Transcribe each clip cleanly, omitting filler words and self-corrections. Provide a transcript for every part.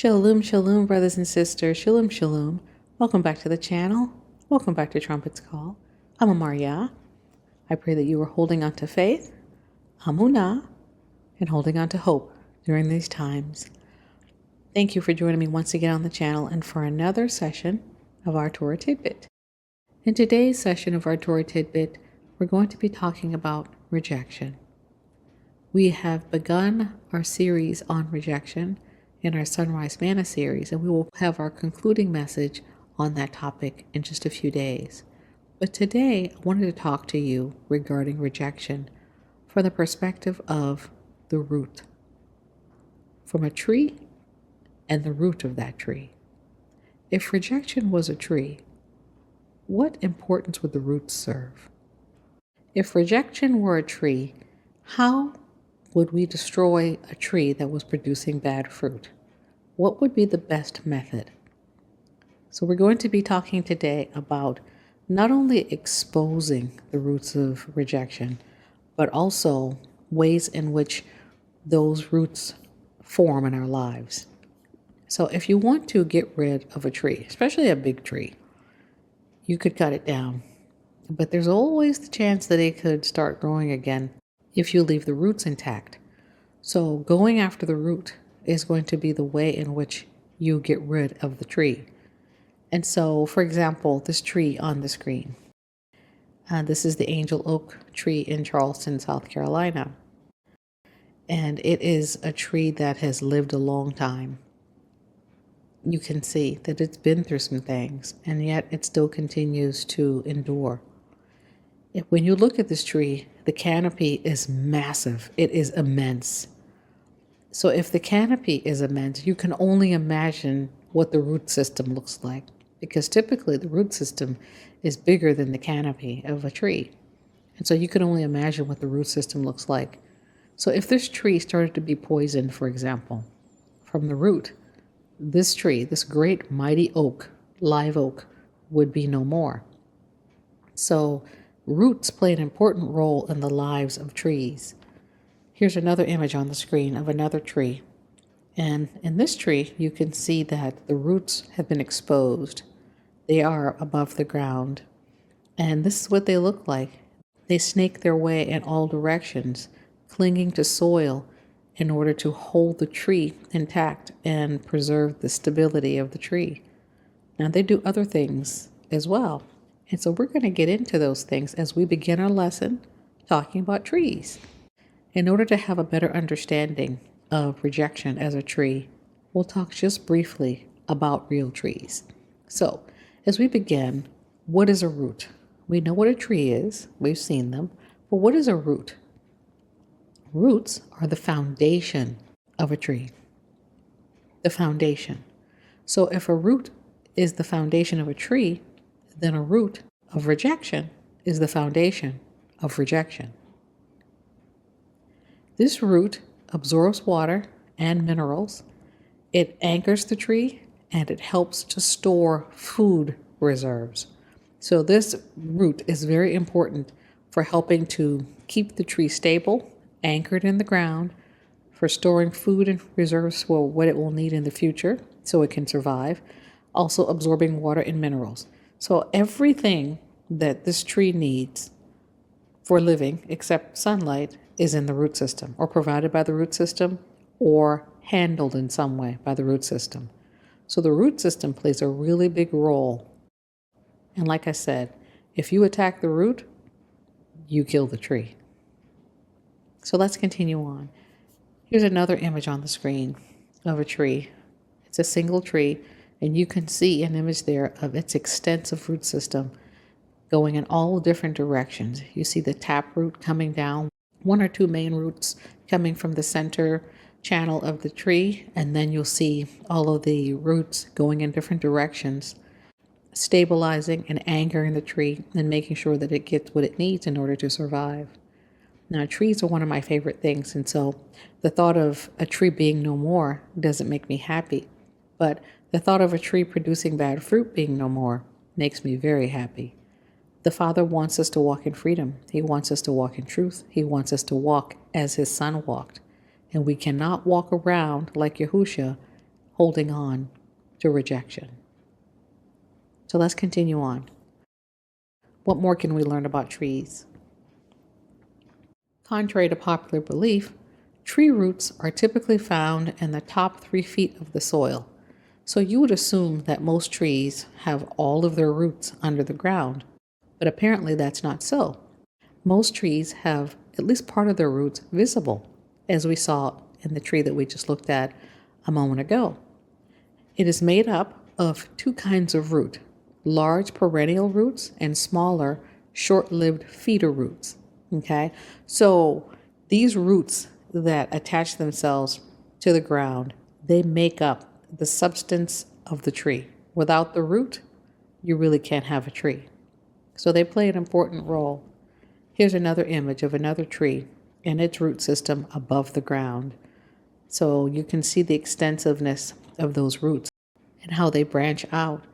Shalom, shalom, brothers and sisters. Shalom, shalom. Welcome back to the channel. Welcome back to trumpetscall. I'm AmarYaH. I pray that you are holding on to faith, amunah, and holding on to hope during these times. Thank you for joining me once again on the channel and for another session of our Turah Tidbit. In today's session of our Turah Tidbit, we're going to be talking about rejection. We have begun our series on rejection in our Sunrise Manna series, and we will have our concluding message on that topic in just a few days. But today, I wanted to talk to you regarding rejection from the perspective of the root, from a tree and the root of that tree. If rejection was a tree, what importance would the roots serve? If rejection were a tree, how would we destroy a tree that was producing bad fruit? What would be the best method? So we're going to be talking today about not only exposing the roots of rejection, but also ways in which those roots form in our lives. So if you want to get rid of a tree, especially a big tree, you could cut it down. But there's always the chance that it could start growing again if you leave the roots intact. So going after the root is going to be the way in which you get rid of the tree. And so, for example, this tree on the screen. This is the angel oak tree in Charleston, South Carolina. And it is a tree that has lived a long time. You can see that it's been through some things, and yet it still continues to endure. When you look at this tree, the canopy is massive. It is immense. So if the canopy is immense, you can only imagine what the root system looks like, because typically the root system is bigger than the canopy of a tree. And so you can only imagine what the root system looks like. So if this tree started to be poisoned, for example, from the root, this tree, this great mighty oak, live oak, would be no more. So roots play an important role in the lives of trees. Here's another image on the screen of another tree. And in this tree, you can see that the roots have been exposed. They are above the ground. And this is what they look like. They snake their way in all directions, clinging to soil in order to hold the tree intact and preserve the stability of the tree. Now, they do other things as well. And so we're going to get into those things as we begin our lesson talking about trees. In order to have a better understanding of rejection as a tree, we'll talk just briefly about real trees. So, as we begin, what is a root? We know what a tree is. We've seen them. But what is a root? Roots are the foundation of a tree. The foundation. So if a root is the foundation of a tree, then a root of rejection is the foundation of rejection. This root absorbs water and minerals. It anchors the tree and it helps to store food reserves. So this root is very important for helping to keep the tree stable, anchored in the ground, for storing food and reserves for what it will need in the future so it can survive, also absorbing water and minerals. So everything that this tree needs for living, except sunlight, is in the root system, or provided by the root system, or handled in some way by the root system. So the root system plays a really big role. And like I said, if you attack the root, you kill the tree. So let's continue on. Here's another image on the screen of a tree. It's a single tree, and you can see an image there of its extensive root system going in all different directions. You see the taproot coming down, one or two main roots coming from the center channel of the tree, and then you'll see all of the roots going in different directions, stabilizing and anchoring the tree and making sure that it gets what it needs in order to survive. Now, trees are one of my favorite things, and so the thought of a tree being no more doesn't make me happy, but the thought of a tree producing bad fruit being no more makes me very happy. The Father wants us to walk in freedom. He wants us to walk in truth. He wants us to walk as His Son walked. And we cannot walk around like Yahushua holding on to rejection. So let's continue on. What more can we learn about trees? Contrary to popular belief, tree roots are typically found in the top 3 feet of the soil. So you would assume that most trees have all of their roots under the ground, but apparently that's not so. Most trees have at least part of their roots visible, as we saw in the tree that we just looked at a moment ago. It is made up of 2 kinds of root, large perennial roots and smaller, short-lived feeder roots. Okay, so these roots that attach themselves to the ground, they make up the substance of the tree. Without the root, you really can't have a tree. So they play an important role. Here's another image of another tree and its root system above the ground. So you can see the extensiveness of those roots and how they branch out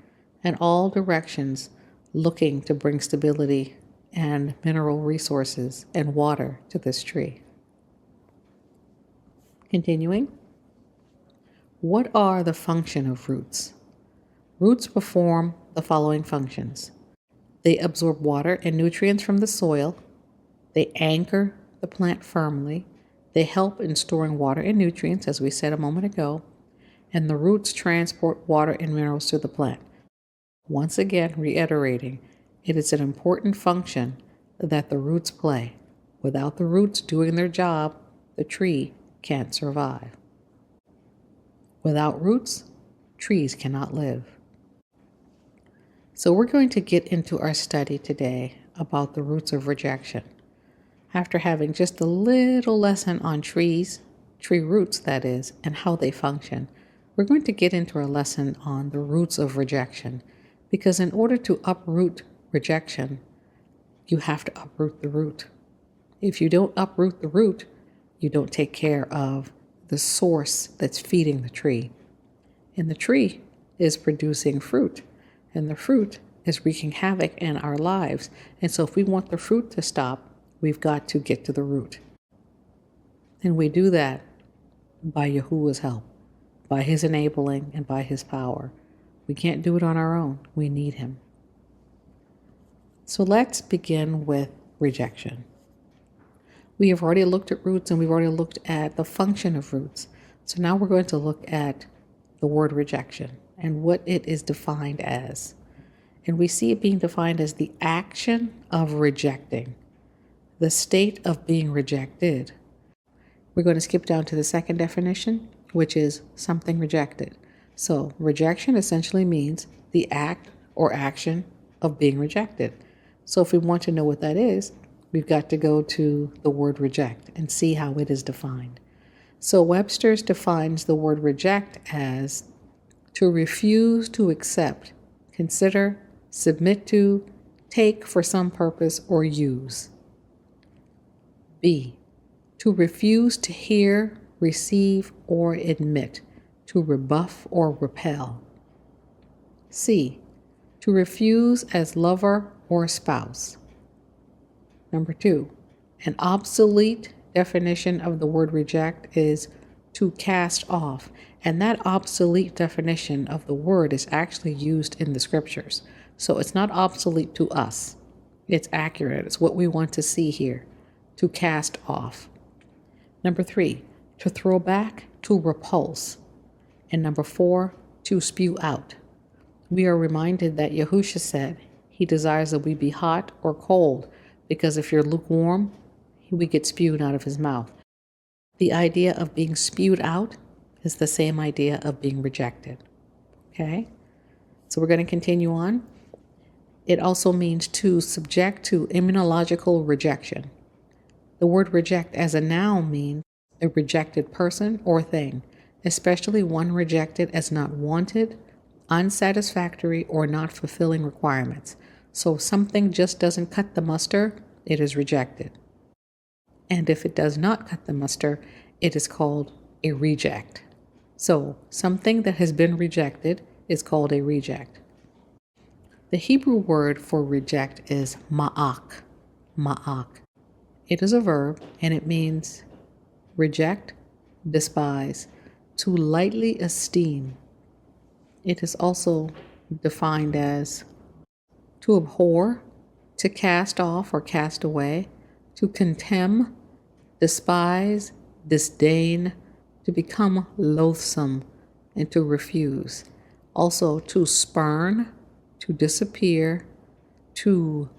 in all directions, looking to bring stability and mineral resources and water to this tree. Continuing. What are the function of roots? Roots perform the following functions. They absorb water and nutrients from the soil. They anchor the plant firmly. They help in storing water and nutrients, as we said a moment ago. And the roots transport water and minerals to the plant. Once again, reiterating, it is an important function that the roots play. Without the roots doing their job, the tree can't survive. Without roots, trees cannot live. So we're going to get into our study today about the roots of rejection. After having just a little lesson on trees, tree roots that is, and how they function, we're going to get into our lesson on the roots of rejection. Because in order to uproot rejection, you have to uproot the root. If you don't uproot the root, you don't take care of the source that's feeding the tree. And the tree is producing fruit, and the fruit is wreaking havoc in our lives. And so if we want the fruit to stop, we've got to get to the root. And we do that by Yahuwah's help, by his enabling and by his power. We can't do it on our own. We need him. So let's begin with rejection. We have already looked at roots and we've already looked at the function of roots. So now we're going to look at the word rejection and what it is defined as. And we see it being defined as the action of rejecting, the state of being rejected. We're going to skip down to the second definition, which is something rejected. So rejection essentially means the act or action of being rejected. So if we want to know what that is, we've got to go to the word reject and see how it is defined. So Webster's defines the word reject as to refuse to accept, consider, submit to, take for some purpose, or use. B, to refuse to hear, receive, or admit, to rebuff or repel. C, to refuse as lover or spouse. Number 2, an obsolete definition of the word reject is to cast off, and that obsolete definition of the word is actually used in the scriptures. So it's not obsolete to us. It's accurate. It's what we want to see here, to cast off. Number 3, to throw back, to repulse. And number 4, to spew out. We are reminded that Yahusha said he desires that we be hot or cold, because if you're lukewarm, we get spewed out of his mouth. The idea of being spewed out is the same idea of being rejected. Okay? So we're going to continue on. It also means to subject to immunological rejection. The word reject as a noun means a rejected person or thing, especially one rejected as not wanted, unsatisfactory, or not fulfilling requirements. So if something just doesn't cut the muster, it is rejected. And if it does not cut the muster, it is called a reject. So something that has been rejected is called a reject. The Hebrew word for reject is ma'ak. Ma'ak. It is a verb and it means reject, despise, to lightly esteem. It is also defined as to abhor, to cast off or cast away, to contemn, despise, disdain, to become loathsome, and to refuse. Also to spurn, to disappear, to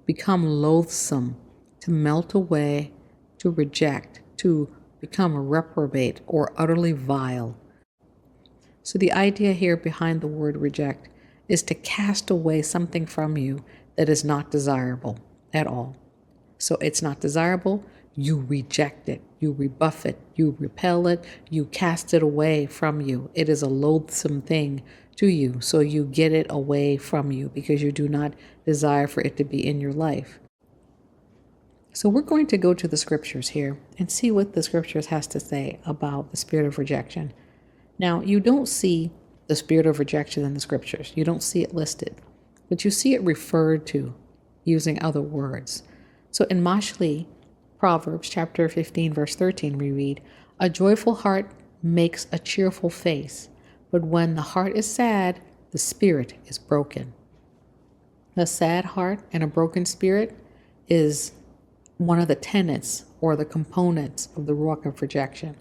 become loathsome, to melt away, to reject, to become a reprobate or utterly vile. So the idea here behind the word reject is to cast away something from you that is not desirable at all. So it's not desirable, you reject it, you rebuff it, you repel it, you cast it away from you. It is a loathsome thing to you, so you get it away from you because you do not desire for it to be in your life. So we're going to go to the scriptures here and see what the scriptures has to say about the spirit of rejection. Now, you don't see the spirit of rejection in the scriptures. You don't see it listed, but you see it referred to using other words. So in Mashli, Proverbs chapter 15, verse 13, we read, "A joyful heart makes a cheerful face, but when the heart is sad, the spirit is broken." A sad heart and a broken spirit is one of the tenets or the components of the ruach of rejection.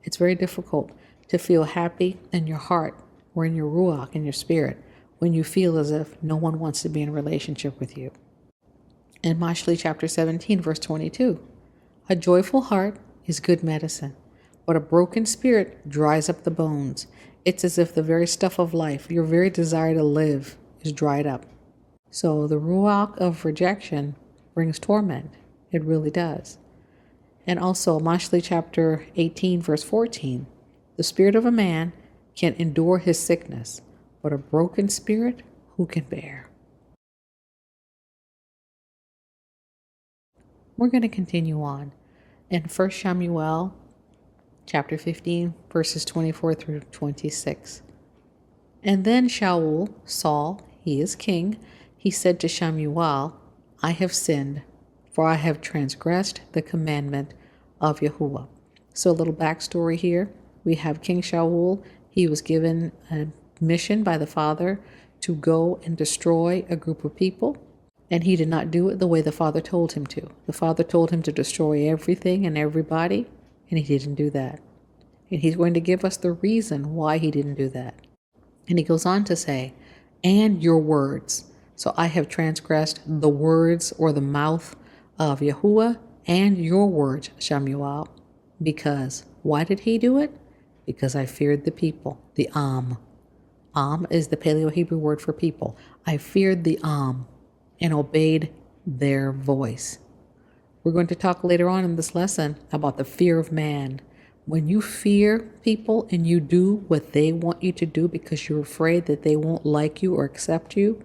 It's very difficult to feel happy in your heart or in your ruach, in your spirit, when you feel as if no one wants to be in a relationship with you. In Mashli chapter 17, verse 22, "A joyful heart is good medicine, but a broken spirit dries up the bones." It's as if the very stuff of life, your very desire to live, is dried up. So the ruach of rejection brings torment. It really does. And also Mashli chapter 18, verse 14, "The spirit of a man can endure his sickness, but a broken spirit who can bear?" We're going to continue on in 1 Samuel chapter 15, verses 24 through 26. "And then Saul, he is king, he said to Samuel, 'I have sinned, for I have transgressed the commandment of Yahuwah.'" So a little backstory here. We have King Saul. He was given a mission by the Father to go and destroy a group of people, and he did not do it the way the Father told him to. The Father told him to destroy everything and everybody, and he didn't do that. And he's going to give us the reason why he didn't do that. And he goes on to say, "And your words. So I have transgressed the words or the mouth of Yahuwah and your words, Samuel." Because, why did he do it? Because I feared the people, the Am. Am is the Paleo-Hebrew word for people. I feared the Am and obeyed their voice. We're going to talk later on in this lesson about the fear of man. When you fear people and you do what they want you to do because you're afraid that they won't like you or accept you,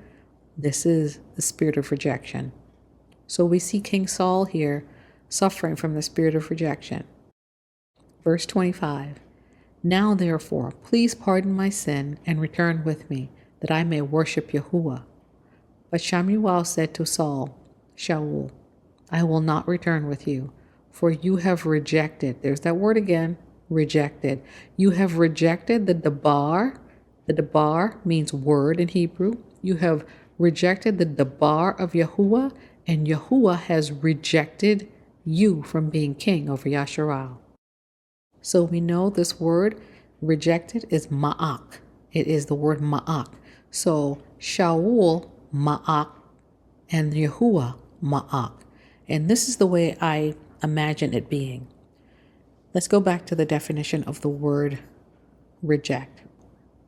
this is the spirit of rejection. So we see King Saul here suffering from the spirit of rejection. Verse 25, "Now therefore, please pardon my sin and return with me, that I may worship Yahuwah." But Samuel said to Saul, "I will not return with you, for you have rejected," there's that word again, rejected. "You have rejected the Debar." The Debar means word in Hebrew. You have rejected the Debar of Yahuwah, and Yahuwah has rejected you from being king over Yasharal. So we know this word rejected is ma'ak. It is the word ma'ak. So Shaul ma'ak and Yahuwah ma'ak. And this is the way I imagine it being. Let's go back to the definition of the word reject.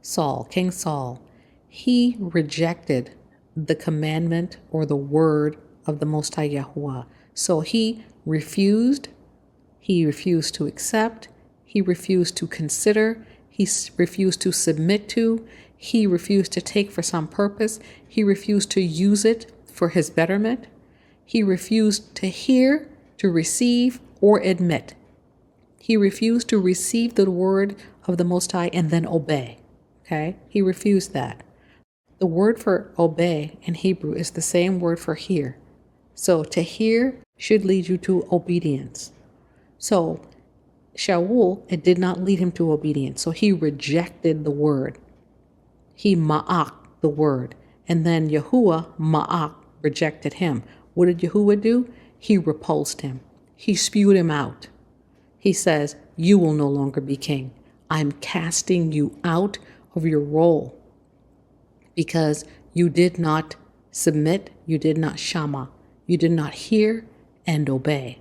Saul, King Saul, he rejected the commandment or the word of the Most High Yahuwah. So he refused to accept, he refused to consider, he refused to submit to, he refused to take for some purpose, he refused to use it for his betterment, he refused to hear, to receive, or admit. He refused to receive the word of the Most High and then obey. Okay? He refused that. The word for obey in Hebrew is the same word for hear. So to hear should lead you to obedience. So Shaul, it did not lead him to obedience. So he rejected the word. He ma'ak the word. And then Yahuwah ma'ak rejected him. What did Yahuwah do? He repulsed him. He spewed him out. He says, you will no longer be king. I'm casting you out of your role because you did not submit, you did not shama, you did not hear and obey.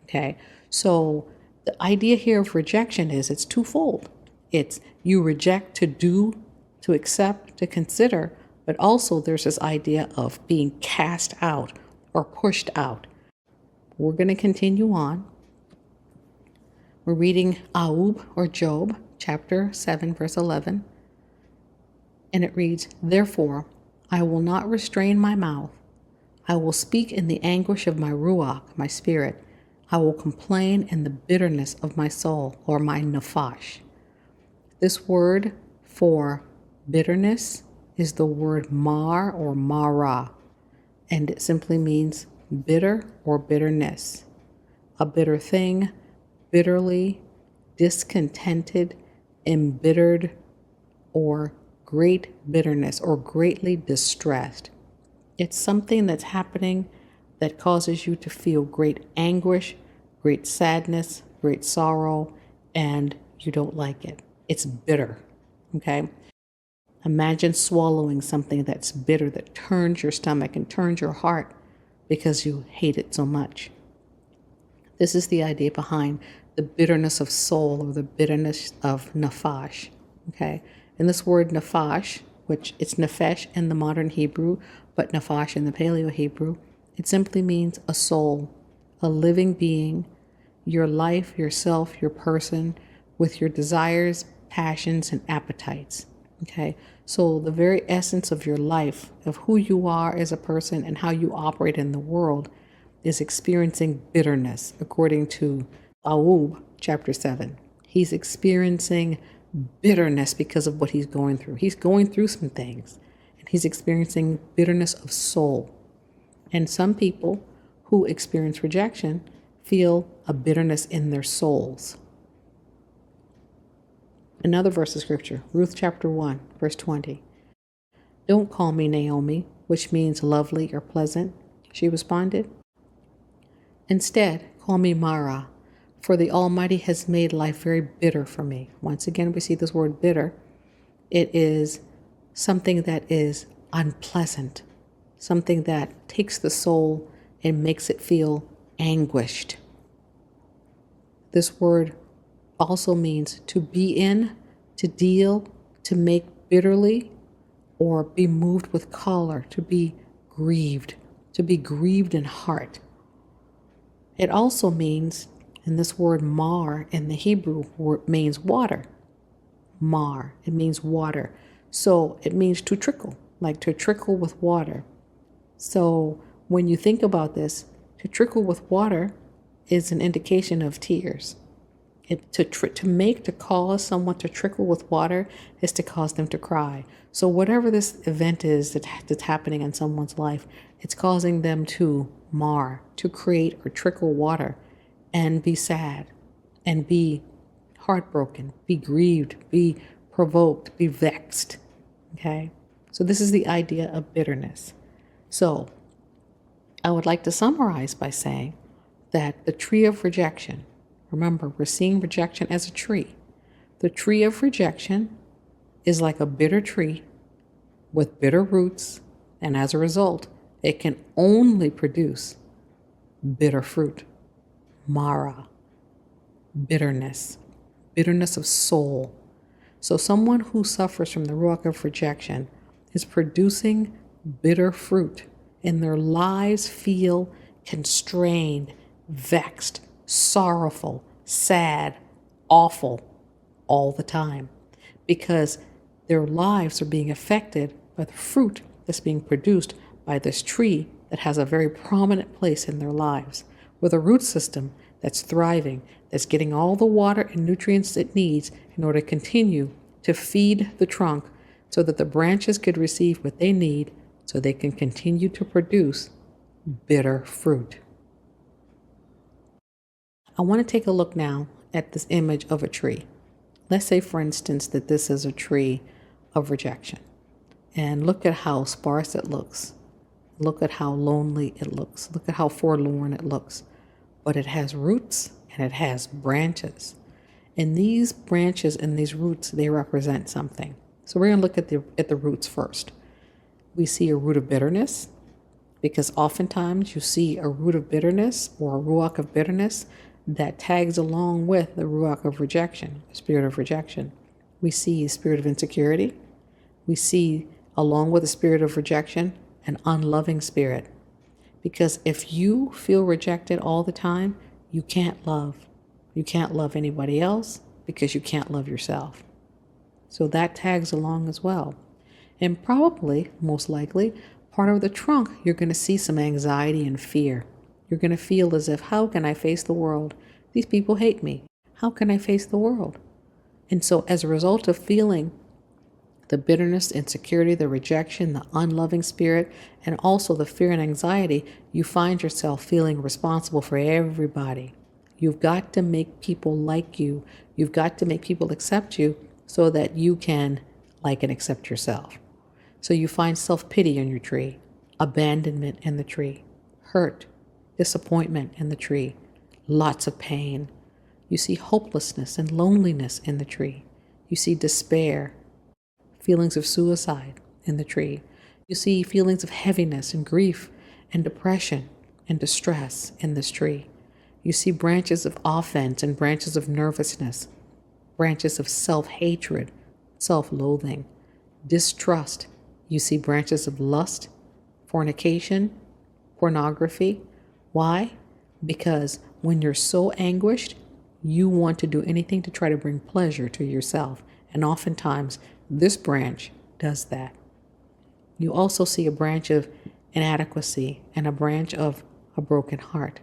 Okay, so the idea here of rejection is it's twofold. It's you reject to do, to accept, to consider, but also there's this idea of being cast out or pushed out. We're going to continue on. We're reading Aub or Job, chapter 7, verse 11. And it reads, therefore, I will not restrain my mouth. I will speak in the anguish of my ruach, my spirit. I will complain in the bitterness of my soul, or my nafash. This word for bitterness is the word mar or mara, and it simply means bitter or bitterness. A bitter thing, bitterly, discontented, embittered, or great bitterness, or greatly distressed. It's something that's happening that causes you to feel great anguish, great sadness, great sorrow, and you don't like it. It's bitter, okay? Imagine swallowing something that's bitter, that turns your stomach and turns your heart because you hate it so much. This is the idea behind the bitterness of soul, or the bitterness of nafash, okay? And this word nafash, which it's nefesh in the modern Hebrew, but nafash in the Paleo-Hebrew, it simply means a soul, a living being, your life, yourself, your person, with your desires, passions, and appetites. Okay, so the very essence of your life, of who you are as a person and how you operate in the world, is experiencing bitterness, according to Aub, chapter 7. He's experiencing bitterness because of what he's going through. He's going through some things, and he's experiencing bitterness of soul. And some people who experience rejection feel a bitterness in their souls. Another verse of scripture, Ruth chapter 1, verse 20. Don't call me Naomi, which means lovely or pleasant, she responded. Instead, call me Mara, for the Almighty has made life very bitter for me. Once again, we see this word bitter. It is something that is unpleasant, something that takes the soul and makes it feel anguished. This word also means to be in, to deal, to make bitterly, or be moved with choler, to be grieved in heart. It also means, and this word mar in the Hebrew means water. Mar, it means water. So it means to trickle, like to trickle with water. So when you think about this, to trickle with water is an indication of tears. To cause someone to trickle with water is to cause them to cry. So whatever this event is that's happening in someone's life, it's causing them to mar, to create or trickle water, and be sad, and be heartbroken, be grieved, be provoked, be vexed. Okay? So this is the idea of bitterness. So I would like to summarize by saying that the tree of rejection, remember, we're seeing rejection as a tree. The tree of rejection is like a bitter tree with bitter roots, and as a result, it can only produce bitter fruit. Mara, bitterness of soul. So someone who suffers from the ruach of rejection is producing bitter fruit, and their lives feel constrained, vexed, sorrowful, sad, awful all the time, because their lives are being affected by the fruit that's being produced by this tree that has a very prominent place in their lives, with a root system that's thriving, that's getting all the water and nutrients it needs in order to continue to feed the trunk so that the branches could receive what they need so they can continue to produce bitter fruit. I want to take a look now at this image of a tree. Let's say, for instance, that this is a tree of rejection. And look at how sparse it looks. Look at how lonely it looks. Look at how forlorn it looks. But it has roots and it has branches. And these branches and these roots, they represent something. So we're going to look at the roots first. We see a root of bitterness, because oftentimes you see a root of bitterness or a ruach of bitterness that tags along with the ruach of rejection, the spirit of rejection. We see a spirit of insecurity. We see, along with the spirit of rejection, an unloving spirit. Because if you feel rejected all the time, you can't love. You can't love anybody else because you can't love yourself. So that tags along as well. And probably, most likely, part of the trunk, you're going to see some anxiety and fear. You're going to feel as if, how can I face the world? These people hate me. How can I face the world? And so as a result of feeling the bitterness, insecurity, the rejection, the unloving spirit, and also the fear and anxiety, you find yourself feeling responsible for everybody. You've got to make people like you. You've got to make people accept you so that you can like and accept yourself. So you find self-pity in your tree, abandonment in the tree, hurt, disappointment in the tree, lots of pain. You see hopelessness and loneliness in the tree. You see despair, feelings of suicide in the tree. You see feelings of heaviness and grief and depression and distress in this tree. You see branches of offense and branches of nervousness, branches of self-hatred, self-loathing, distrust. You see branches of lust, fornication, pornography. Why? Because when you're so anguished, you want to do anything to try to bring pleasure to yourself. And oftentimes, this branch does that. You also see a branch of inadequacy and a branch of a broken heart.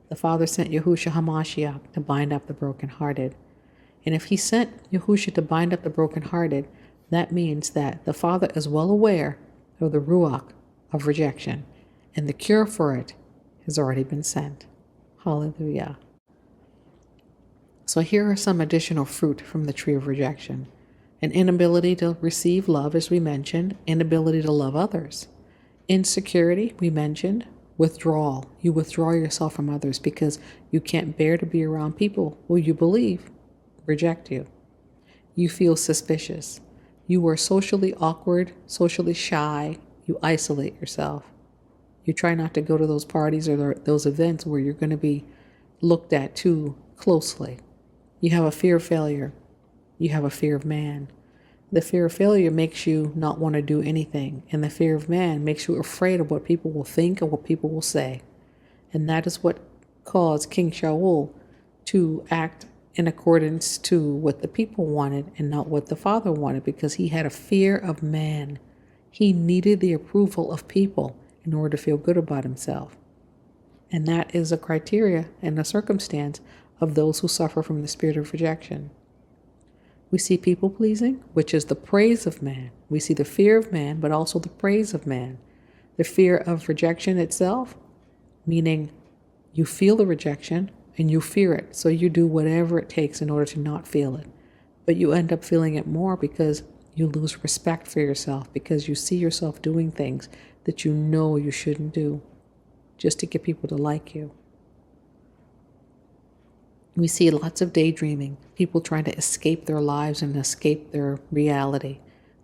The Father sent Yahushua HaMashiach to bind up the brokenhearted. And if he sent Yahushua to bind up the brokenhearted, that means that the Father is well aware of the ruach of rejection, and the cure for it has already been sent. Hallelujah. So here are some additional fruit from the tree of rejection. An inability to receive love, as we mentioned, inability to love others. Insecurity, we mentioned. Withdrawal. You withdraw yourself from others because you can't bear to be around people who you believe reject you. You feel suspicious. You are socially awkward, socially shy. You isolate yourself. You try not to go to those parties or those events where you're going to be looked at too closely. You have a fear of failure. You have a fear of man. The fear of failure makes you not want to do anything, and the fear of man makes you afraid of what people will think and what people will say. And that is what caused King Saul to act in accordance to what the people wanted and not what the Father wanted, because he had a fear of man. He needed the approval of people in order to feel good about himself. And that is a criteria and a circumstance of those who suffer from the spirit of rejection. We see people pleasing, which is the praise of man. We see the fear of man, but also the praise of man. The fear of rejection itself, meaning you feel the rejection and you fear it, so you do whatever it takes in order to not feel it. But you end up feeling it more because you lose respect for yourself, because you see yourself doing things that you know you shouldn't do just to get people to like you. We see lots of daydreaming, people trying to escape their lives and escape their reality.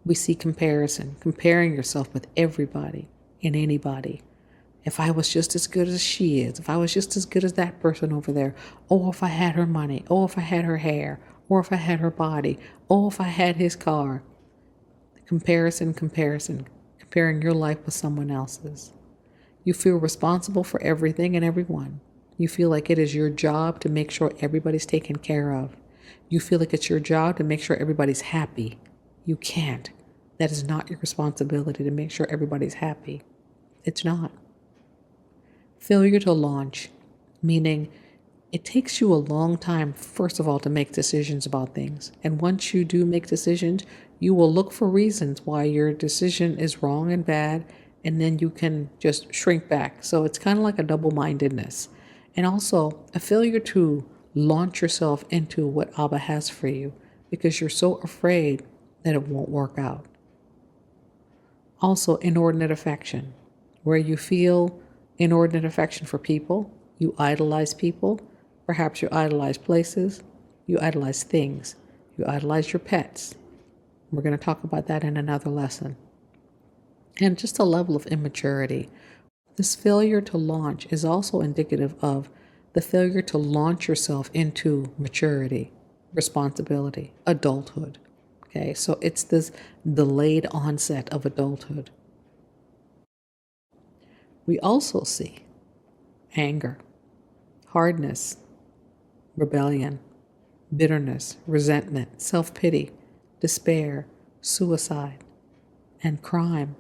We see comparison, comparing yourself with everybody and anybody. If I was just as good as she is, if I was just as good as that person over there, oh, if I had her money, oh, if I had her hair, or if I had her body, oh, if I had his car. Comparison, comparing your life with someone else's. You feel responsible for everything and everyone. You feel like it is your job to make sure everybody's taken care of. You feel like it's your job to make sure everybody's happy. You can't. That is not your responsibility to make sure everybody's happy. It's not. Failure to launch, meaning it takes you a long time, first of all, to make decisions about things. And once you do make decisions, you will look for reasons why your decision is wrong and bad, and then you can just shrink back. So it's kind of like a double-mindedness. And also a failure to launch yourself into what Abba has for you because you're so afraid that it won't work out. Also, inordinate affection, where you feel inordinate affection for people, you idolize people, perhaps you idolize places, you idolize things, you idolize your pets. We're going to talk about that in another lesson. And just a level of immaturity. This failure to launch is also indicative of the failure to launch yourself into maturity, responsibility, adulthood. Okay, so it's this delayed onset of adulthood. We also see anger, hardness, rebellion, bitterness, resentment, self-pity, despair, suicide, and crime.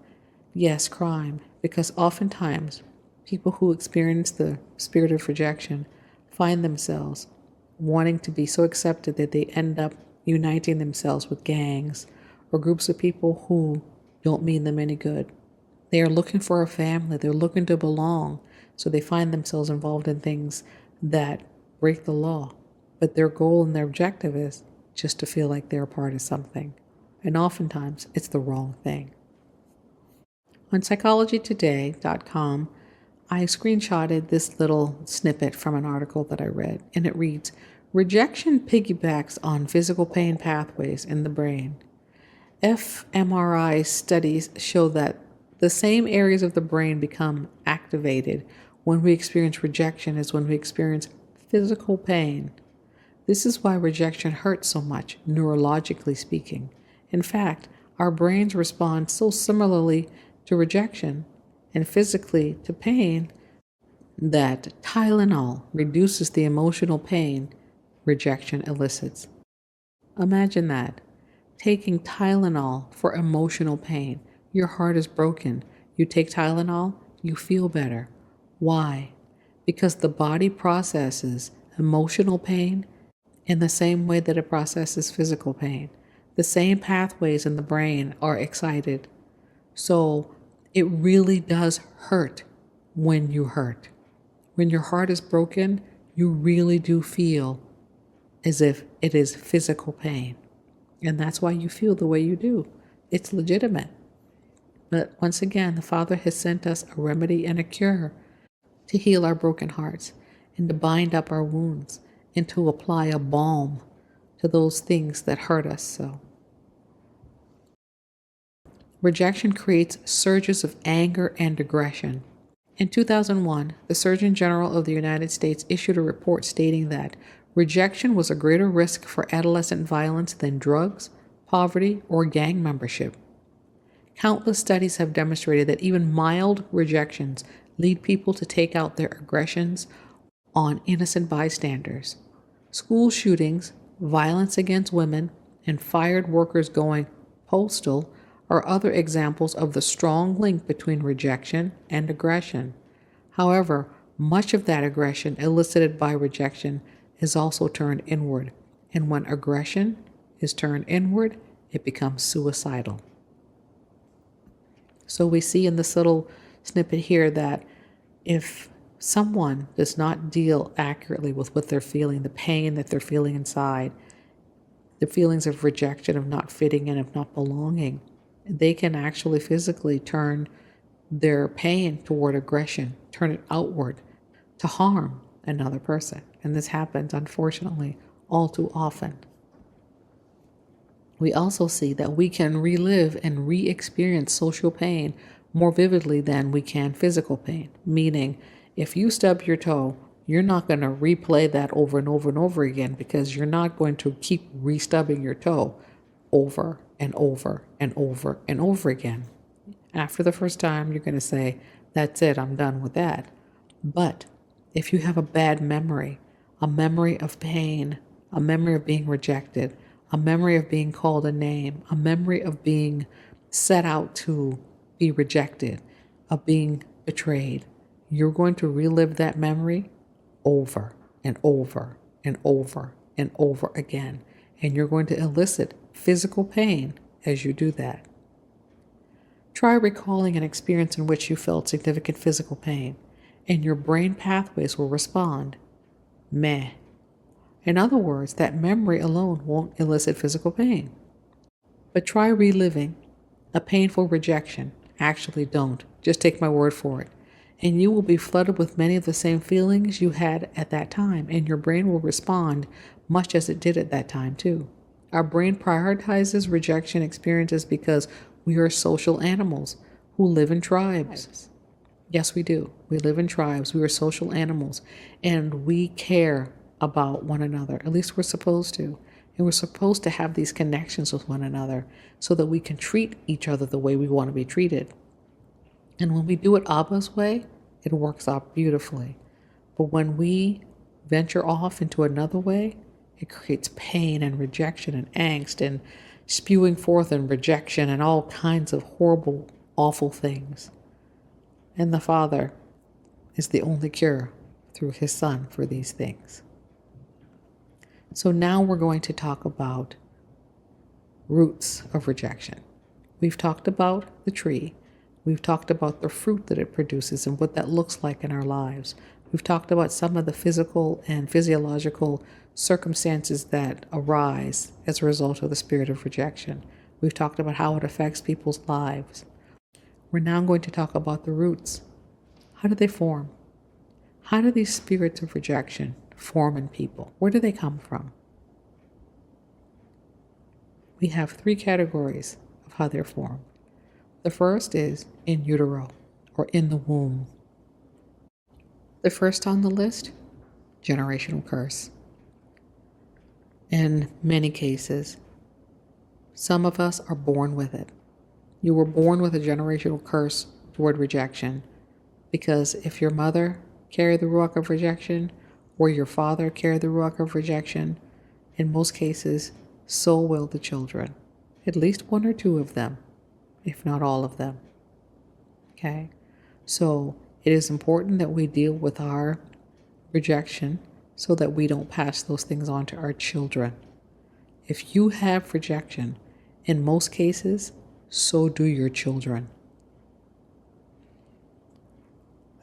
Yes, crime, because oftentimes people who experience the spirit of rejection find themselves wanting to be so accepted that they end up uniting themselves with gangs or groups of people who don't mean them any good. They are looking for a family. They're looking to belong. So they find themselves involved in things that break the law. But their goal and their objective is just to feel like they're a part of something. And oftentimes it's the wrong thing. On psychologytoday.com, I screenshotted this little snippet from an article that I read, and it reads, "Rejection piggybacks on physical pain pathways in the brain. fMRI studies show that the same areas of the brain become activated when we experience rejection as when we experience physical pain. This is why rejection hurts so much, neurologically speaking. In fact, our brains respond so similarly to rejection and physically to pain that Tylenol reduces the emotional pain rejection elicits." Imagine that. Taking Tylenol for emotional pain. Your heart is broken. You take Tylenol, you feel better. Why? Because the body processes emotional pain in the same way that it processes physical pain. The same pathways in the brain are excited. So it really does hurt when you hurt. When your heart is broken, you really do feel as if it is physical pain. And that's why you feel the way you do. It's legitimate. But once again, the Father has sent us a remedy and a cure to heal our broken hearts and to bind up our wounds and to apply a balm to those things that hurt us so. Rejection creates surges of anger and aggression. In 2001, the Surgeon General of the United States issued a report stating that rejection was a greater risk for adolescent violence than drugs, poverty, or gang membership. Countless studies have demonstrated that even mild rejections lead people to take out their aggressions on innocent bystanders. School shootings, violence against women, and fired workers going postal are other examples of the strong link between rejection and aggression. However, much of that aggression elicited by rejection is also turned inward, and when aggression is turned inward, it becomes suicidal. So we see in this little snippet here that if someone does not deal accurately with what they're feeling, the pain that they're feeling inside, the feelings of rejection, of not fitting in, of not belonging, they can actually physically turn their pain toward aggression, turn it outward to harm another person. And this happens, unfortunately, all too often. We also see that we can relive and re-experience social pain more vividly than we can physical pain. Meaning, if you stub your toe, you're not going to replay that over and over and over again because you're not going to keep re-stubbing your toe over and over and over and over again. After the first time, you're going to say, that's it, I'm done with that. But if you have a bad memory, a memory of pain, a memory of being rejected, a memory of being called a name, a memory of being set out to be rejected, of being betrayed, you're going to relive that memory over and over and over and over again. And you're going to elicit physical pain as you do that. Try recalling an experience in which you felt significant physical pain, and your brain pathways will respond, meh. In other words, that memory alone won't elicit physical pain. But try reliving a painful rejection. Actually, don't. Just take my word for it. And you will be flooded with many of the same feelings you had at that time, and your brain will respond much as it did at that time, too. Our brain prioritizes rejection experiences because we are social animals who live in tribes. Yes, we do. We live in tribes. We are social animals, and we care about one another. At least we're supposed to. And we're supposed to have these connections with one another so that we can treat each other the way we want to be treated. And when we do it Abba's way, it works out beautifully. But when we venture off into another way, it creates pain and rejection and angst and spewing forth and rejection and all kinds of horrible, awful things. And the Father is the only cure through His Son for these things. So now we're going to talk about roots of rejection. We've talked about the tree. We've talked about the fruit that it produces and what that looks like in our lives. We've talked about some of the physical and physiological circumstances that arise as a result of the spirit of rejection. We've talked about how it affects people's lives. We're now going to talk about the roots. How do they form? How do these spirits of rejection form in people? Where do they come from? We have 3 categories of how they're formed. The first is in utero, or in the womb. The first on the list, generational curse. In many cases, some of us are born with it. You were born with a generational curse toward rejection, because if your mother carried the ruach of rejection, or your father carried the ruach of rejection, in most cases, so will the children. At least 1 or 2 of them, if not all of them. Okay? So it is important that we deal with our rejection so that we don't pass those things on to our children. If you have rejection, in most cases, so do your children.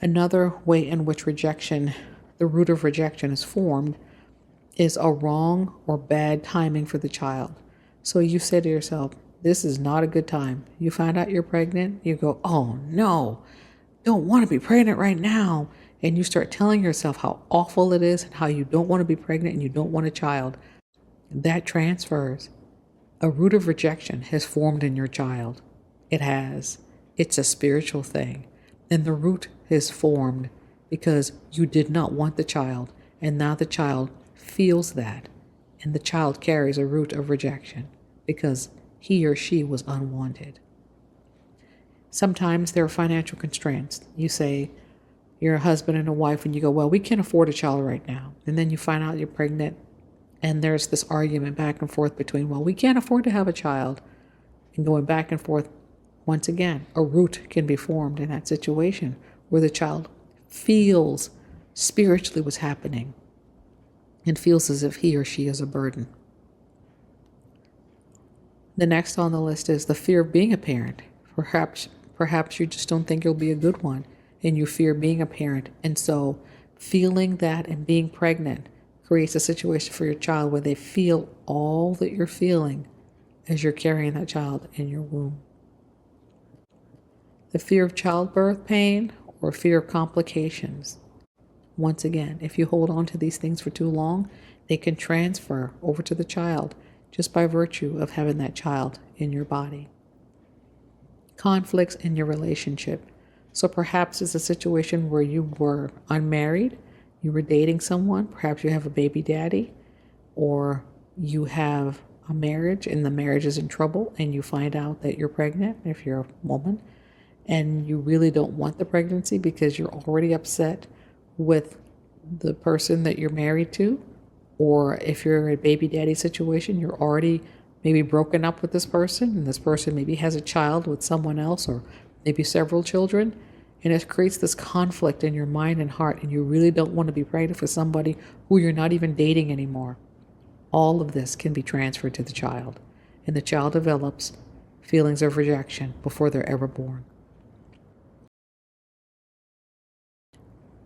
Another way in which rejection, the root of rejection is formed, is a wrong or bad timing for the child. So you say to yourself, this is not a good time. You find out you're pregnant, you go, oh no, don't want to be pregnant right now. And you start telling yourself how awful it is and how you don't want to be pregnant and you don't want a child. That transfers. A root of rejection has formed in your child. It has. It's a spiritual thing. And the root is formed because you did not want the child. And now the child feels that. And the child carries a root of rejection because he or she was unwanted. Sometimes there are financial constraints. You say you're a husband and a wife and you go, well, we can't afford a child right now. And then you find out you're pregnant and there's this argument back and forth between, well, we can't afford to have a child. And going back and forth, once again, a root can be formed in that situation where the child feels spiritually what's happening and feels as if he or she is a burden. The next on the list is the fear of being a parent. Perhaps you just don't think you'll be a good one and you fear being a parent. And so feeling that and being pregnant creates a situation for your child where they feel all that you're feeling as you're carrying that child in your womb. The fear of childbirth pain or fear of complications. Once again, if you hold on to these things for too long, they can transfer over to the child just by virtue of having that child in your body. Conflicts in your relationship. So perhaps it's a situation where you were unmarried, you were dating someone, perhaps you have a baby daddy, or you have a marriage and the marriage is in trouble and you find out that you're pregnant if you're a woman and you really don't want the pregnancy because you're already upset with the person that you're married to, or if you're in a baby daddy situation, you're already maybe broken up with this person and this person maybe has a child with someone else or maybe several children, and it creates this conflict in your mind and heart and you really don't want to be pregnant for somebody who you're not even dating anymore. All of this can be transferred to the child, and the child develops feelings of rejection before they're ever born.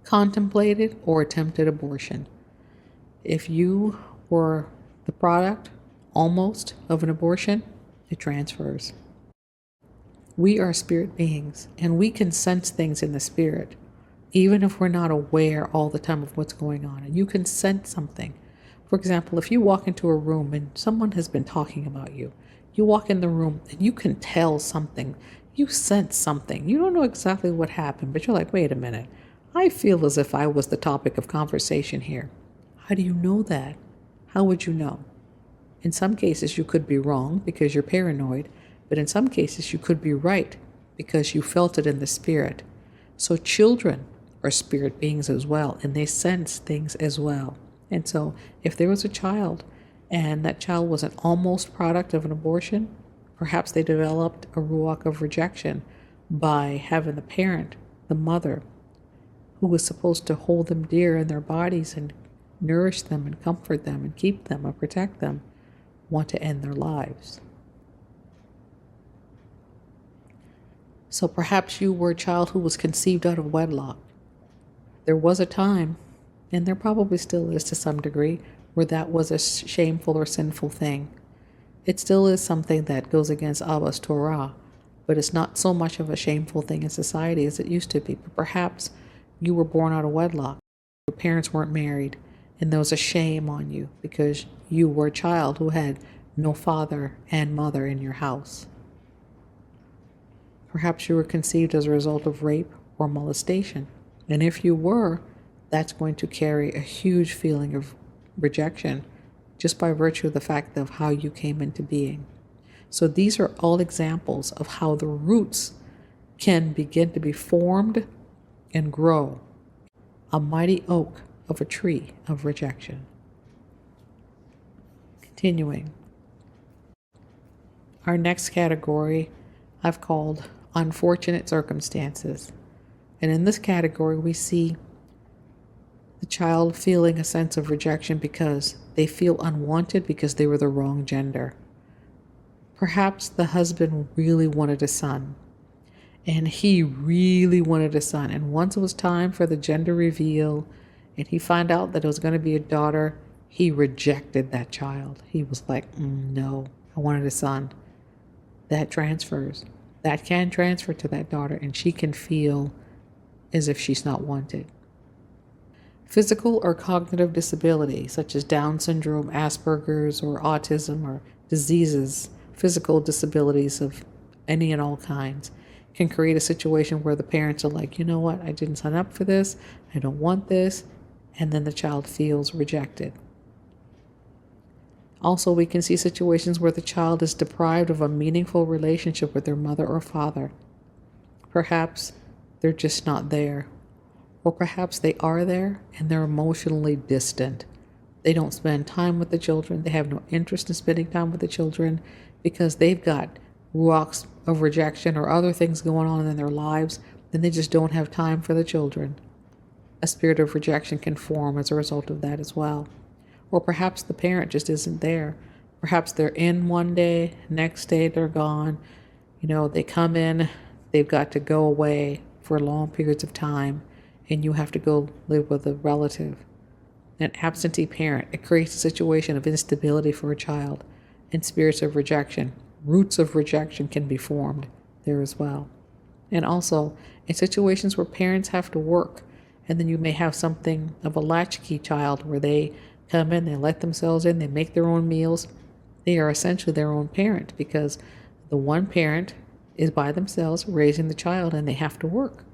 Contemplated or attempted abortion. If you or the product, almost, of an abortion, it transfers. We are spirit beings, and we can sense things in the spirit, even if we're not aware all the time of what's going on. And you can sense something. For example, if you walk into a room and someone has been talking about you, you walk in the room and you can tell something. You sense something. You don't know exactly what happened, but you're like, wait a minute. I feel as if I was the topic of conversation here. How do you know that? How would you know? In some cases, you could be wrong because you're paranoid, but in some cases, you could be right because you felt it in the spirit. So children are spirit beings as well, and they sense things as well. And so if there was a child and that child was an almost product of an abortion, perhaps they developed a ruach of rejection by having the parent, the mother, who was supposed to hold them dear in their bodies and nourish them and comfort them and keep them and protect them, want to end their lives. So perhaps you were a child who was conceived out of wedlock. There was a time, and there probably still is to some degree, where that was a shameful or sinful thing. It still is something that goes against Abba's Torah, but it's not so much of a shameful thing in society as it used to be. But perhaps you were born out of wedlock. Your parents weren't married, and there was a shame on you because you were a child who had no father and mother in your house. Perhaps you were conceived as a result of rape or molestation. And if you were, that's going to carry a huge feeling of rejection just by virtue of the fact of how you came into being. So these are all examples of how the roots can begin to be formed and grow. A mighty oak of a tree of rejection. Continuing. Our next category I've called unfortunate circumstances. And in this category, we see the child feeling a sense of rejection because they feel unwanted because they were the wrong gender. Perhaps the husband really wanted a son, and he really wanted a son. And once it was time for the gender reveal, and he found out that it was going to be a daughter, he rejected that child. He was like, no, I wanted a son. That transfers. That can transfer to that daughter, and she can feel as if she's not wanted. Physical or cognitive disability, such as Down syndrome, Asperger's, or autism, or diseases, physical disabilities of any and all kinds, can create a situation where the parents are like, you know what, I didn't sign up for this, I don't want this, and then the child feels rejected. Also, we can see situations where the child is deprived of a meaningful relationship with their mother or father. Perhaps they're just not there. Or perhaps they are there and they're emotionally distant. They don't spend time with the children. They have no interest in spending time with the children because they've got ruachs of rejection or other things going on in their lives, and they just don't have time for the children. A spirit of rejection can form as a result of that as well. Or perhaps the parent just isn't there. Perhaps they're in one day, next day they're gone. They come in, they've got to go away for long periods of time, and you have to go live with a relative. An absentee parent, it creates a situation of instability for a child, and spirits of rejection, roots of rejection can be formed there as well. And also, in situations where parents have to work, and then you may have something of a latchkey child where they come in, they let themselves in, they make their own meals. They are essentially their own parent because the one parent is by themselves raising the child and they have to work.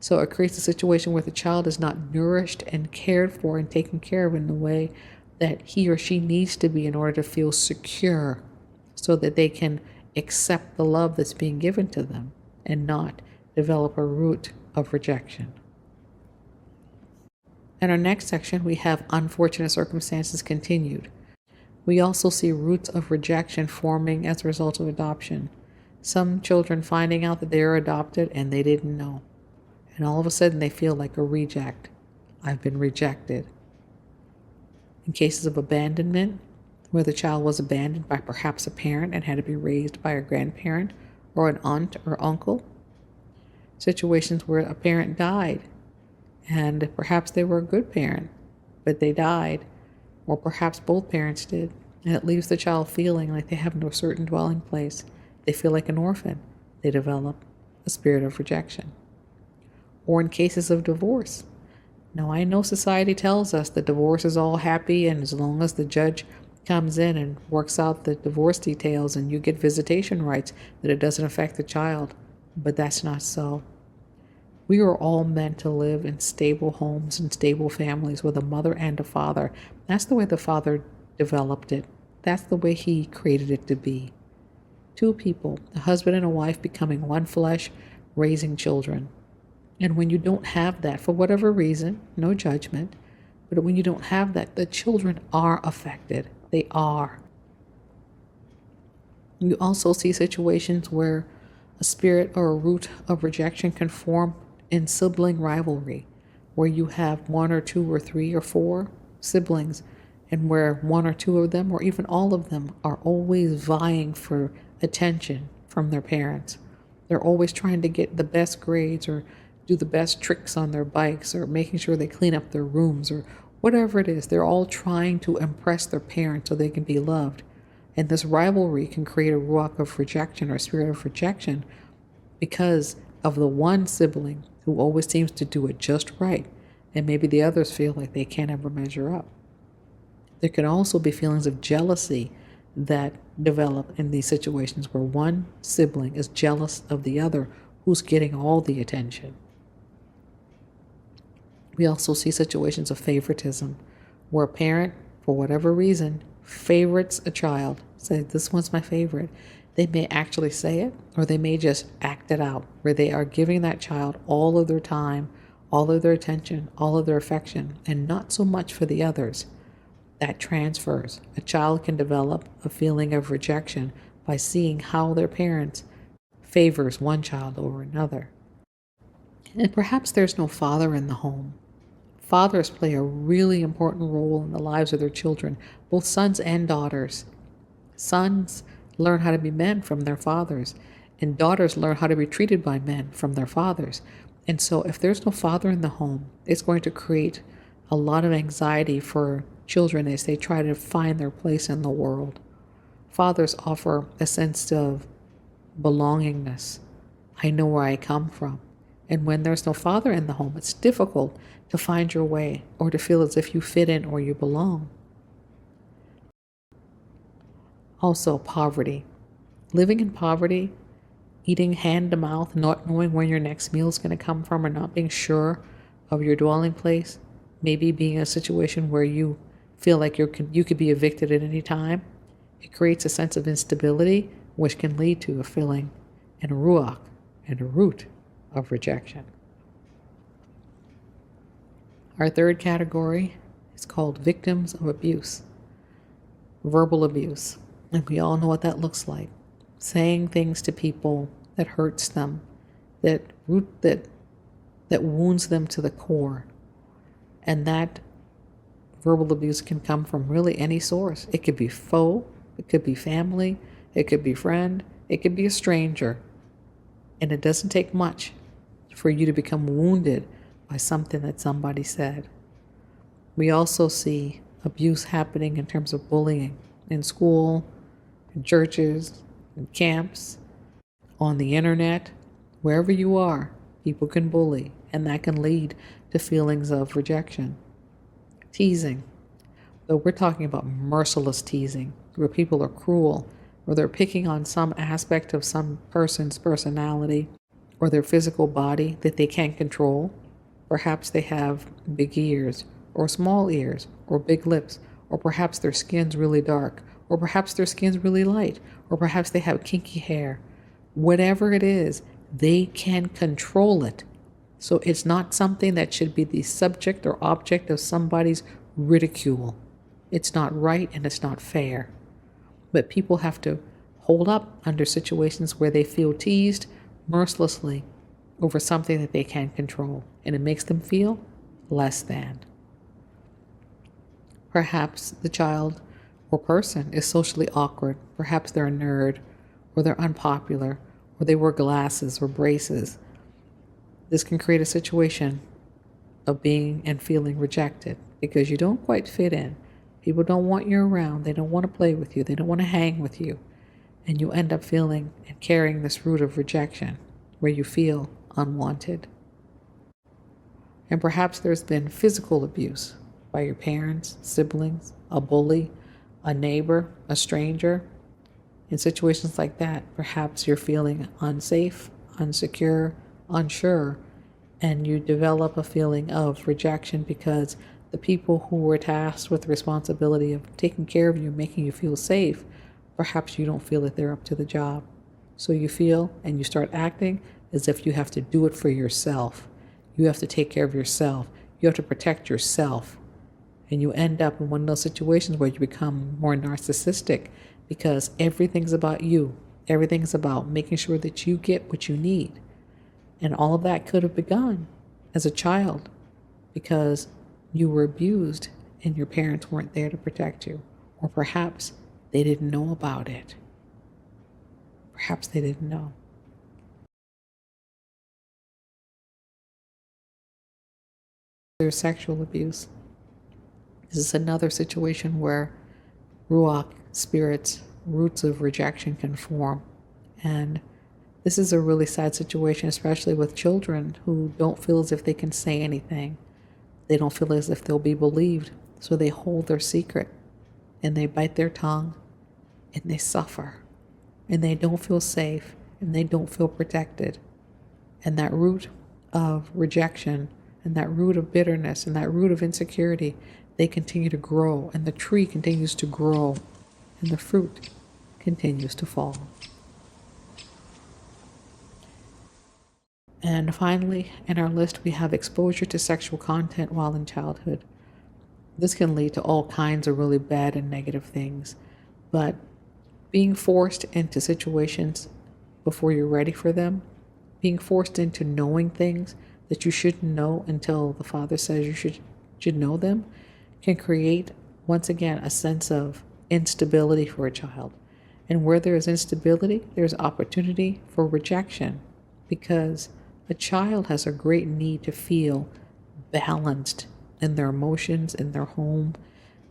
So it creates a situation where the child is not nourished and cared for and taken care of in the way that he or she needs to be in order to feel secure so that they can accept the love that's being given to them and not develop a root of rejection. In our next section, we have unfortunate circumstances continued. We also see roots of rejection forming as a result of adoption. Some children finding out that they are adopted and they didn't know. And all of a sudden they feel like a reject. I've been rejected. In cases of abandonment, where the child was abandoned by perhaps a parent and had to be raised by a grandparent or an aunt or uncle. Situations where a parent died and perhaps they were a good parent, but they died or perhaps both parents did, and it leaves the child feeling like they have no certain dwelling place. They feel like an orphan. They develop a spirit of rejection. Or in cases of divorce. Now, I know society tells us that divorce is all happy, and as long as the judge comes in and works out the divorce details and you get visitation rights, that it doesn't affect the child. But that's not so. We are all meant to live in stable homes and stable families with a mother and a father. That's the way the Father developed it. That's the way He created it to be. Two people, a husband and a wife, becoming one flesh, raising children. And when you don't have that, for whatever reason, no judgment, but when you don't have that, the children are affected. They are. You also see situations where a spirit or a root of rejection can form in sibling rivalry, where you have one or two or three or four siblings, and where one or two of them, or even all of them, are always vying for attention from their parents. They're always trying to get the best grades or do the best tricks on their bikes or making sure they clean up their rooms or whatever it is. They're all trying to impress their parents so they can be loved. And this rivalry can create a ruach of rejection or spirit of rejection because of the one sibling who always seems to do it just right, and maybe the others feel like they can't ever measure up. There can also be feelings of jealousy that develop in these situations where one sibling is jealous of the other who's getting all the attention. We also see situations of favoritism where a parent, for whatever reason, favorites a child, say, this one's my favorite. They may actually say it, or they may just act it out, where they are giving that child all of their time, all of their attention, all of their affection, and not so much for the others. That transfers. A child can develop a feeling of rejection by seeing how their parents favors one child over another. And perhaps there's no father in the home. Fathers play a really important role in the lives of their children, both sons and daughters. Sons learn how to be men from their fathers, and daughters learn how to be treated by men from their fathers. And so if there's no father in the home, it's going to create a lot of anxiety for children as they try to find their place in the world. Fathers offer a sense of belongingness. I know where I come from. And when there's no father in the home, it's difficult to find your way or to feel as if you fit in or you belong. Also, poverty. Living in poverty, eating hand to mouth, not knowing where your next meal is going to come from, or not being sure of your dwelling place, maybe being in a situation where you feel like you could be evicted at any time. It creates a sense of instability, which can lead to a feeling and a ruach and a root of rejection. Our third category is called victims of abuse, verbal abuse. And we all know what that looks like. Saying things to people that hurts them, that wounds them to the core. And that verbal abuse can come from really any source. It could be foe, it could be family, it could be friend, it could be a stranger. And it doesn't take much for you to become wounded by something that somebody said. We also see abuse happening in terms of bullying in school, in churches, in camps, on the internet, wherever you are, people can bully, and that can lead to feelings of rejection. Teasing, though we're talking about merciless teasing, where people are cruel, or they're picking on some aspect of some person's personality or their physical body that they can't control. Perhaps they have big ears, or small ears, or big lips, or perhaps their skin's really dark, or perhaps their skin's really light, or perhaps they have kinky hair. Whatever it is, they can control it. So it's not something that should be the subject or object of somebody's ridicule. It's not right and it's not fair. But people have to hold up under situations where they feel teased mercilessly over something that they can't control, and it makes them feel less than. Perhaps the child or person is socially awkward. Perhaps they're a nerd, or they're unpopular, or they wear glasses or braces. This can create a situation of being and feeling rejected because you don't quite fit in. People don't want you around. They don't want to play with you. They don't want to hang with you. And you end up feeling and carrying this root of rejection where you feel unwanted. And perhaps there's been physical abuse by your parents, siblings, a bully, a neighbor, a stranger. In situations like that, perhaps you're feeling unsafe, insecure, unsure, and you develop a feeling of rejection because the people who were tasked with the responsibility of taking care of you, making you feel safe, perhaps you don't feel that they're up to the job. So you feel and you start acting as if you have to do it for yourself. You have to take care of yourself. You have to protect yourself. And you end up in one of those situations where you become more narcissistic because everything's about you. Everything's about making sure that you get what you need. And all of that could have begun as a child because you were abused and your parents weren't there to protect you. Or perhaps they didn't know about it. Perhaps they didn't know. There's sexual abuse. This is another situation where Ruach, spirits, roots of rejection can form. And this is a really sad situation, especially with children who don't feel as if they can say anything. They don't feel as if they'll be believed. So they hold their secret and they bite their tongue and they suffer. And they don't feel safe and they don't feel protected. And that root of rejection and that root of bitterness and that root of insecurity, they continue to grow, and the tree continues to grow, and the fruit continues to fall. And finally, in our list, we have exposure to sexual content while in childhood. This can lead to all kinds of really bad and negative things, but being forced into situations before you're ready for them, being forced into knowing things that you shouldn't know until the father says you should know them, can create, once again, a sense of instability for a child. And where there is instability, there's opportunity for rejection, because a child has a great need to feel balanced in their emotions, in their home,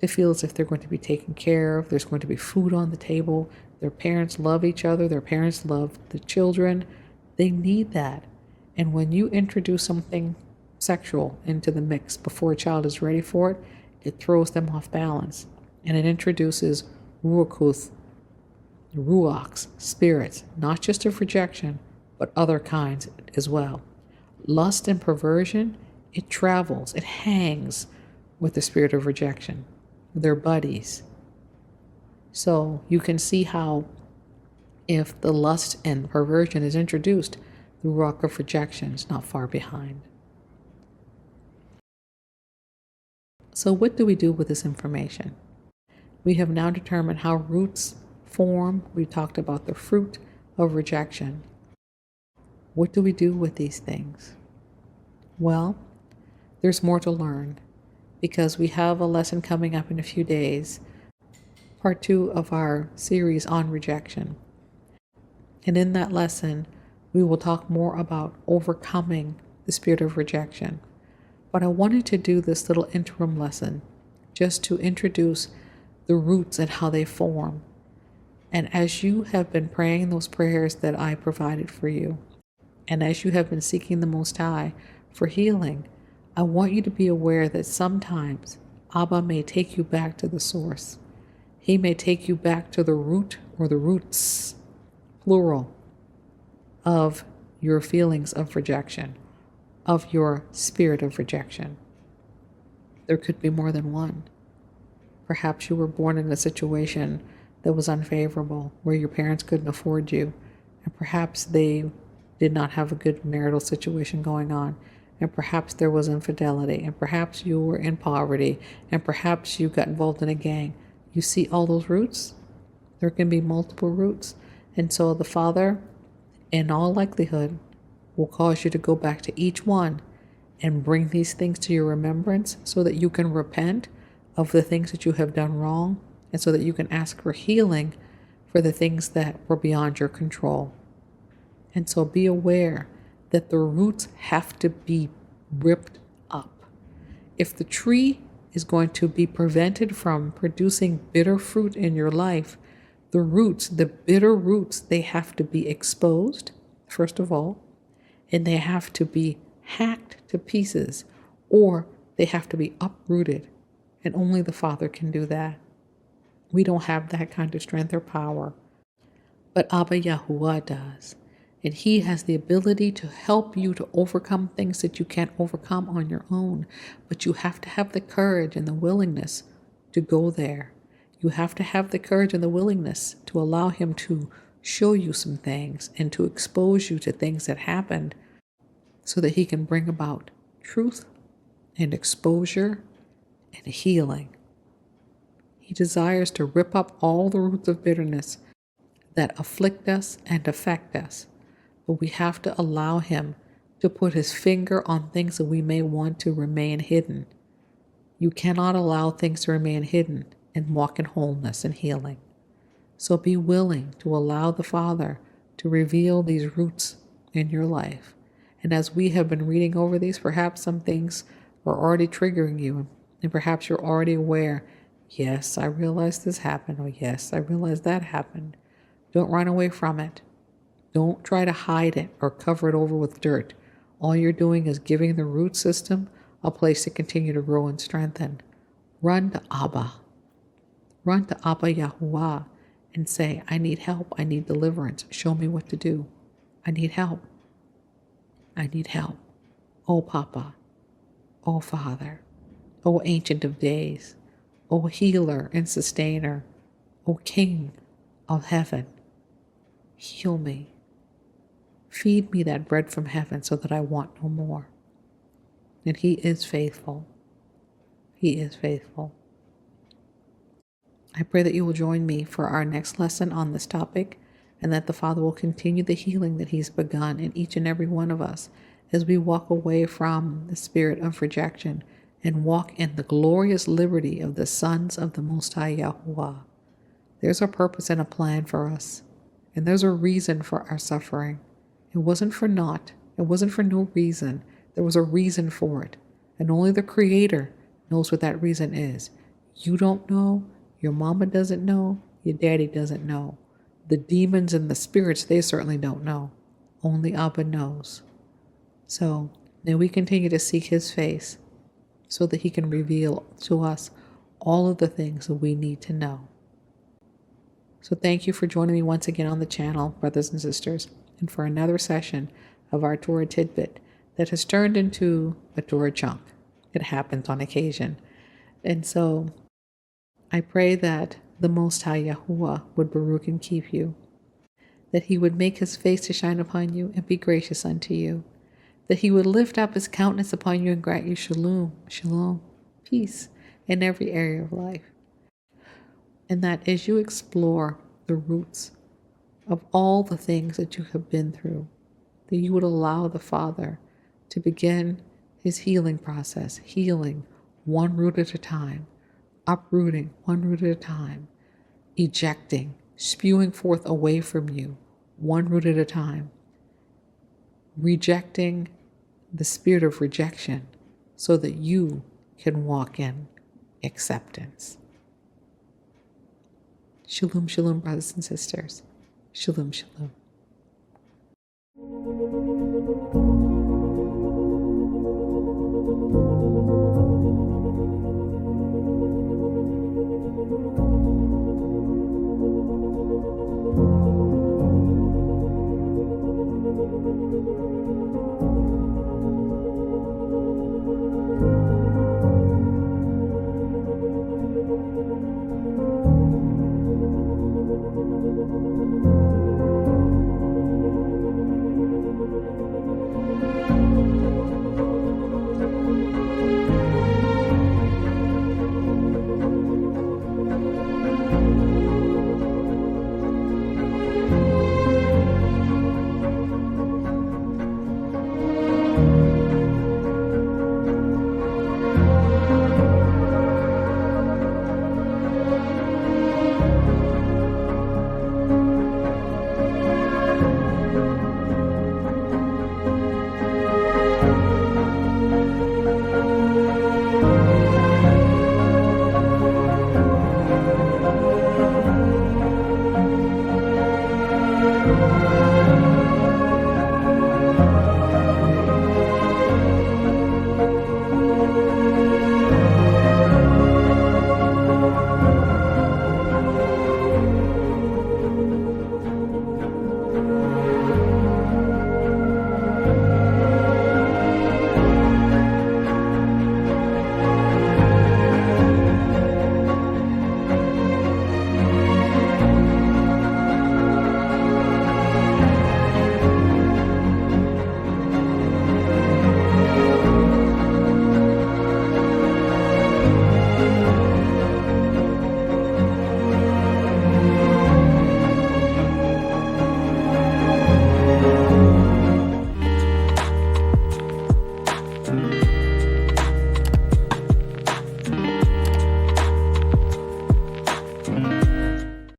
to feel as if they're going to be taken care of, there's going to be food on the table, their parents love each other, their parents love the children. They need that. And when you introduce something sexual into the mix before a child is ready for it, it throws them off balance. And it introduces ruachs, spirits, not just of rejection, but other kinds as well. Lust and perversion, it travels, it hangs with the spirit of rejection. They're buddies. So you can see how if the lust and perversion is introduced, the rock of rejection is not far behind. So what do we do with this information? We have now determined how roots form. We talked about the fruit of rejection. What do we do with these things? Well, there's more to learn because we have a lesson coming up in a few days, part 2 of our series on rejection. And in that lesson, we will talk more about overcoming the spirit of rejection. But I wanted to do this little interim lesson just to introduce the roots and how they form. And as you have been praying those prayers that I provided for you, and as you have been seeking the Most High for healing, I want you to be aware that sometimes Abba may take you back to the source. He may take you back to the root or the roots, plural, of your feelings of rejection, of your spirit of rejection. There could be more than one. Perhaps you were born in a situation that was unfavorable, where your parents couldn't afford you, and perhaps they did not have a good marital situation going on, and perhaps there was infidelity, and perhaps you were in poverty, and perhaps you got involved in a gang. You see all those roots? There can be multiple roots. And so the Father, in all likelihood, will cause you to go back to each one and bring these things to your remembrance so that you can repent of the things that you have done wrong, and so that you can ask for healing for the things that were beyond your control. And so be aware that the roots have to be ripped up. If the tree is going to be prevented from producing bitter fruit in your life, the roots, the bitter roots, they have to be exposed, first of all, and they have to be hacked to pieces, or they have to be uprooted. And only the Father can do that. We don't have that kind of strength or power, but AmarYaH does. And He has the ability to help you to overcome things that you can't overcome on your own. But you have to have the courage and the willingness to go there. You have to have the courage and the willingness to allow Him to show you some things and to expose you to things that happened so that He can bring about truth and exposure and healing. He desires to rip up all the roots of bitterness that afflict us and affect us. But we have to allow Him to put His finger on things that we may want to remain hidden. You cannot allow things to remain hidden and walk in wholeness and healing. So be willing to allow the Father to reveal these roots in your life. And as we have been reading over these, perhaps some things are already triggering you, and perhaps you're already aware, yes, I realize this happened, or yes, I realize that happened. Don't run away from it. Don't try to hide it or cover it over with dirt. All you're doing is giving the root system a place to continue to grow and strengthen. Run to Abba. Run to AmarYaH and say, I need help. I need deliverance. Show me what to do. I need help. I need help. Oh, Papa. Oh, Father. Oh, Ancient of Days. Oh, Healer and Sustainer. Oh, King of Heaven. Heal me. Feed me that bread from heaven so that I want no more. And He is faithful. He is faithful. I pray that you will join me for our next lesson on this topic, and that the Father will continue the healing that He's begun in each and every one of us as we walk away from the spirit of rejection and walk in the glorious liberty of the sons of the Most High Yahuwah. There's a purpose and a plan for us, and there's a reason for our suffering. It wasn't for naught. It wasn't for no reason. There was a reason for it, and only the Creator knows what that reason is. You don't know. Your mama doesn't know. Your daddy doesn't know. The demons and the spirits, they certainly don't know. Only Abba knows. So may we continue to seek His face so that He can reveal to us all of the things that we need to know. So thank you for joining me once again on the channel, brothers and sisters, and for another session of our Turah Tidbit that has turned into a Turah chunk. It happens on occasion. And so I pray that the Most High Yahuwah would baruch and keep you, that He would make His face to shine upon you and be gracious unto you, that He would lift up His countenance upon you and grant you shalom, shalom, peace in every area of life. And that as you explore the roots of all the things that you have been through, that you would allow the Father to begin His healing process, healing one root at a time, uprooting one root at a time, ejecting, spewing forth away from you one root at a time, rejecting the spirit of rejection so that you can walk in acceptance. Shalom, shalom, brothers and sisters. Shalom, shalom.